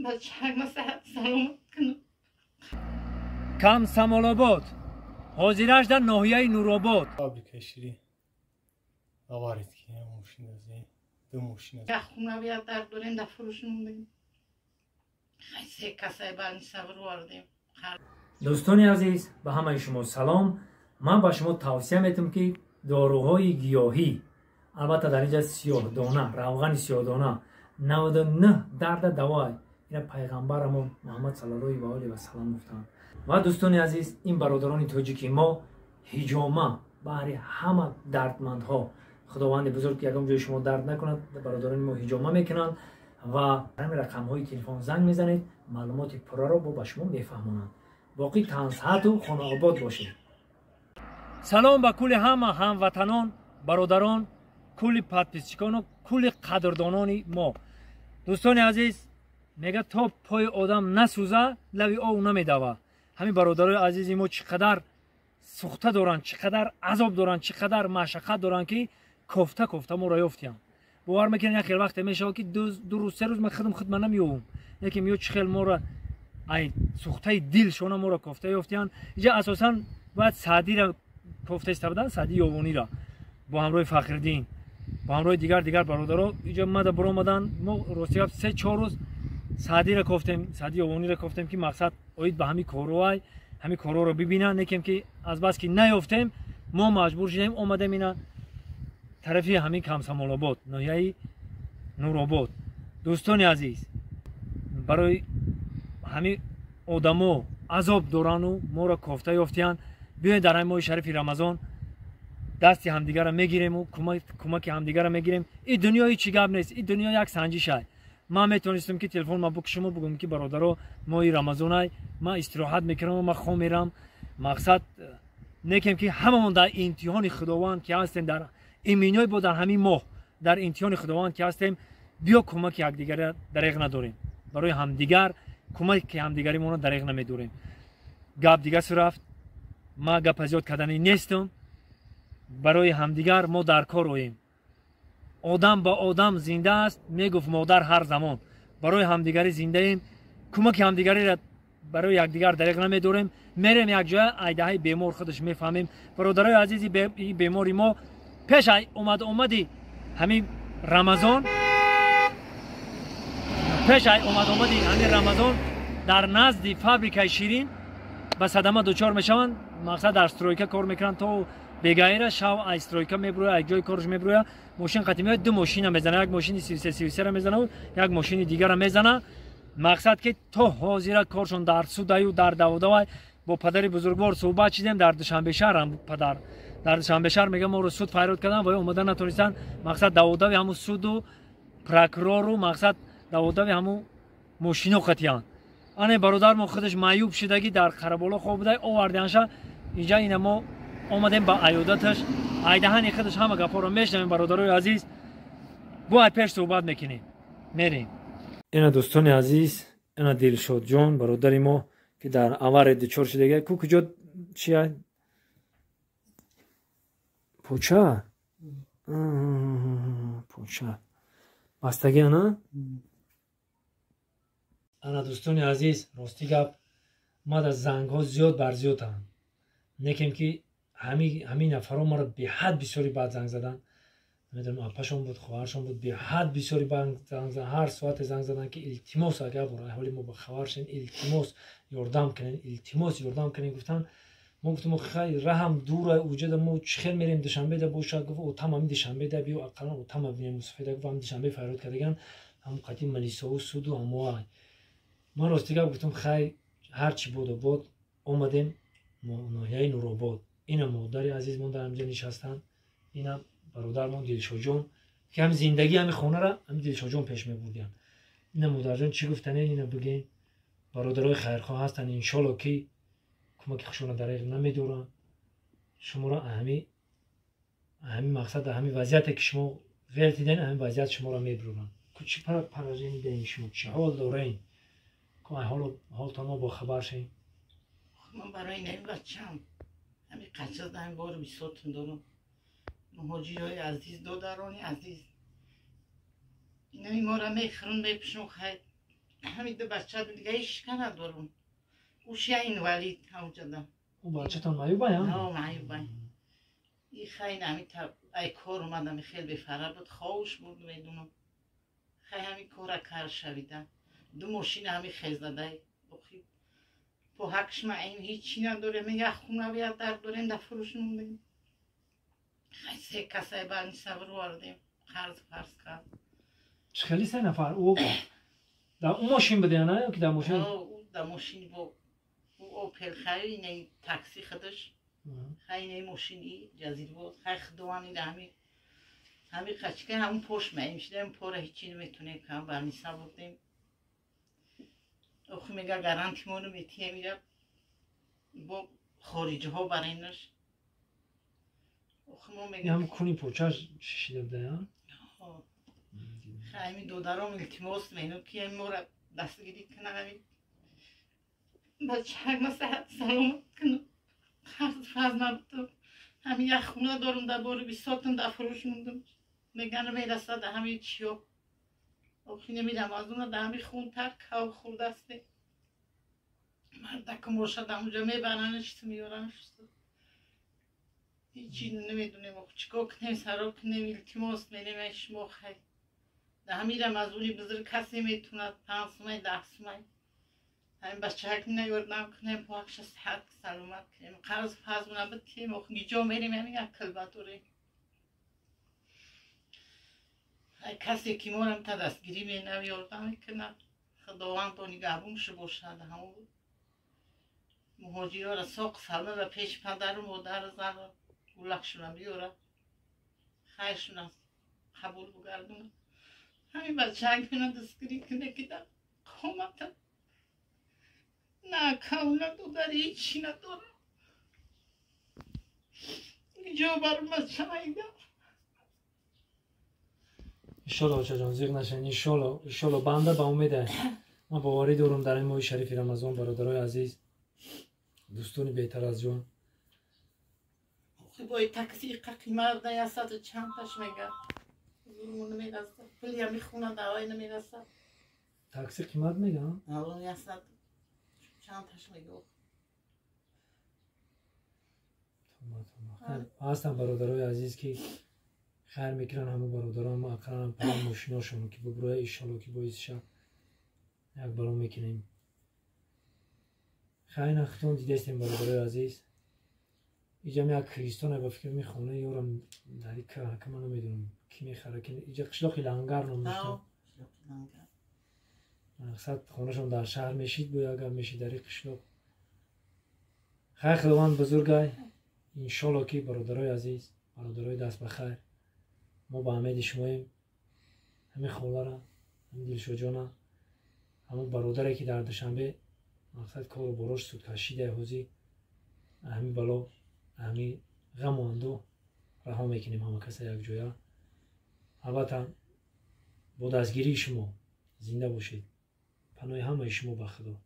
بچه‌ک ما سلامت کنم. کم سمالاباد حاضرش در ناحیه نورآباد. فابریکای شیری آوارید که ماشین ازی دو ماشین از خونه بیاد در دورین در فروشون بگیم. خیلی سه کسای برمی صبر واردیم. دوستان عزیز به همه شما سلام. من به شما توصیه میتونم که داروهای گیاهی، البته در اینجا سیاه دانه، روغن سیاه دانه 99 درد دوای این پیغمبرمون محمد صلی الله علیه و سلم گفتند. و دوستان عزیز این برادران تاجیکی ما حجامه برای همه دردمندها، خداوند بزرگ یکم جای شما درد نکند، برادران ما حجامه میکنند و همین رقم های تلفن زنگ میزنید، معلومات پورا رو با شما میفهمونند. باقی تنصحت و خانه آباد باشید. سلام به کل همه هموطنان، برادران، کل پادپیسچیکان و کل قدردانان ما. دوستان عزیز میگه تا پای آدم نسوزه لبی آب نمیدوه. همین برادرای عزیز ما چقدر سخته دارن، چقدر عذاب دارن، چقدر مشقت دارن که کوفته ما را یافتیم. باور میکنین یک وقت میشه که دو روز سه روز من خدمت نمیوم، یکی میو چخل ما را ای سخته دل شونه ما را کوفته یافتین. اینجا اساسا باید سعدی را کوفته استفاده، سعدی یوونی را با همراه فخرالدین، با همراه دیگر برادرها اینجا ما برو اومدن. ما راستی 3-4 روز سعدی را کوفتیم، سعدی یوونی را کوفتیم که مقصد اوید به همین کاروای همین کارو رو ببینن، نکیم که از بس که نیافتیم ما مجبور شدیم اومدیم اینا طرفی همین کم سمالاباد ناحیه نورآباد. دوستان عزیز برای همین آدما عذاب دارن و ما را کوفته یافتین، بیاید در این ماه شریف رمضان دستی همدیگه را میگیریم و کمک همدیگه را میگیریم. این دنیا هیچ گپ نیست، این دنیا یک سنجشه. من میتونستم که تلفن ما بکشم و بگم که برادرها ماه رمضان ما استراحت میکنم و ما خو میرم. مقصد نکیم که هممون در امتحان خداوند که هستیم، در ایمینای با در همین ماه در امتحان خداوند که هستیم، بیا کمک یکدیگر دریغ نداریم، برای همدیگر کمک همدیگری ما دریغ نمیداریم. گپ دیگه رفت، ما گپ زیاد کردنی نیستم، برای همدیگر ما در کار رویم. آدم با آدم زنده است، میگفت مادر هر زمان. برای همدیگری زنده ایم، کمک همدیگری را برای یکدیگر دریغ نمیداریم. میریم یک جای ایدههای بیمار خودش میفهمیم. برادرای عزیزی بیماری ما پیش اومدی همین رمضان، همین رمضان در نزد فابریکای شیرین به صدمه دچار میشوند. مقصد در استرویکا کار میکنن تا بگایره شو استرویکا میبروه، یک جای کارش میبروه، ماشین قدیمی های دو ماشین میزنه، یک ماشین 33 را میزنه و یک ماشین دیگر را میزنه. مقصد که تا حاضر کارشون در سودای و در داودای. با پدر بزرگوار صحبت چیدیم در دوشنبه شهر، هم پدر در دوشنبه شهر میگه ما رو سود فریاد کردن و اومدن نتونستن. مقصد داودای همون سود و پروکرور و مقصد داودای همون ماشینو قطیان. آن برادر ما خودش معیوب شدگی در خرابالا خواب بوده آوردنش اینجا. اینا ما اومدیم با عیادتش ایدهانی خودش همه گپا رو میشنویم. برادرای عزیز باید پیش صحبت میکنیم میریم. اینا دوستان عزیز، اینا دلشاد جان برادر ما که در آوار دچار شده کو کجا چیه پوچه بستگی نه. انا دوستان عزیز راستی گپ ما در زنگ ها زیاد بر زیاد هم نکیم که همین نفرها ما را به حد بسیاری بعد زنگ زدن. میدونم اپاشون بود، خواهرشون بود، به حد بسیاری زنگ زدن، هر ساعت زنگ زدن که التماس اگر برای حالی ما با خواهرشون التماس یاردم کنین، گفتن ما گفتم خیلی رحم دور وجود ما چخیر میریم دوشنبه ده باشه. گفت او تمام دوشنبه ده بیا اقلا او تمام بینیم مصفیده. گفتم دوشنبه فریاد کردگان هم قدیم ملیسا و سود و هموای. ما راستی گفتم خیلی هر چی بود اومدیم ناحیه نورآباد. اینا مادر عزیز من در اینجا نشستن، اینا برادرمون دلشاد جان که هم زندگی همین خونه را هم دلشاد جان پیش میبردن. اینا مادر جان چی گفتن اینا بگین. برادرای خیرخواه هستن، ان شاء الله که کمک خشونه دریغ نمیدارن. شما را همین مقصد همین وضعیتی که شما ولت دیدین همین وضعیت شما را میبرن. چی پروژه میدین شما، چه حال دارین که حالتان ما با خبر شین. من برای این بچه‌ام همین قصه دارم بار 20 دارم. حاجی های عزیز دادرانی عزیز اینا ما را میخرن بپشن خیلی همین دو بچه دیگه هیچ ندارم. اوشی این ولید همونجا دم. اون بچه تان معیوبه یا؟ نه معیوبه. این خیلی همین ای کار اومدم خیلی بفره بود خوش بود میدونم. خیلی همین کار کار شویدن. دو ماشین همین خیلی زده. بخی. پو حقش ما این هیچی نداره. من یک خونه بیاد در داریم در فروش موندیم. خیلی سه کسای برمی سبر واردیم. قرض فرض کرد. خیلی سه نفر او در اون ماشین بده نه که در ماشین؟ او در ماشین با او اوپل خیلی اینه تاکسی خودش. خیلی ماشینی جزیر بود. خیلی خدوانی دمی. همین خچکه همون پشت میشدیم پره هیچی نمیتونه کم برمی سبردیم. اخو میگه گارانتی مونو میتیه میره با خارجی ها برینش. اخو میگه هم کنی پوچاش شیشیده بده ها؟ خیلی دودارم التماس مینو که مورد دستگیری کنه همین بچه هر صحت سلامت کنه خرد فرض نبود همین یک خونه دارم در باره 20 ساعتم در فروش موندم میگن میرسه در همین چیو اخی نمیرم از اون در همین خون تر که خورد استه مردک مرشد همونجا میبرنش تو میارنش هیچی نمیدونیم چیکار کنیم سرا کنیم التماس مینیم شما خیلی در همیرم از اونی بزرگ کسی میتونه 5 سومه 10 سومه همین بچه هک نیوردم کنیم پاکش صحت سلامت کنیم قرض فازمونه بتیم و گیجا میریم همین یک کلبه داریم کسی که مورم تا دستگیری می نیوردم میکنه خداوند تو نگهبون شو باشد همون مهاجرا را ساق سلمه و پیش پدر و مادر زن گلکشون بیاره خیرشون است قبول بگردونه همین بچه هنگ کنه دستگیری کنه که در قامت نه کاملا دو در هیچی نداره اینجا برم بچه هنگه انشالله آچه جان زیغ نشن انشالله بنده با امیده ما باوری دارم در این ماه شریف رمضان برادرای عزیز دوستانی بهتر از جان باید تاکسی قاقی مرده یا ساعت چند تاش میگه زورمون نمیرسه پلی هم میخونه دوای نمیرسه تاکسی قیمت میگم؟ اون یا ساعت چند تاش میگه خیلی هستم برادرای عزیز که خیر میکنن همه برادران ما اقرارم پرام ماشیناشون که ببروه ایشالله که باید شب یک برام میکنیم خیلی نختون دیده استیم برادرای عزیز اینجا یک کریستانه با فکر میخونه یارم در این که من نمیدونم کی میخره که اینجا قشلاقی لنگر نمیشتم مقصد خونهشون در شهر میشید باید اگر میشید در این قشلاق خیلی خداوند بزرگای انشالله که برادرای عزیز برادرای دست بخیر ما با امید شماییم همین خوله را همین دلشو جانا همون برادره که در دوشنبه مقصد کار و براش سود کشیده حوزی همین بلا همین غم و اندو رها میکنیم همه کسی یک جویا البته با دستگیری شما زنده باشید پناه همه شما به خدا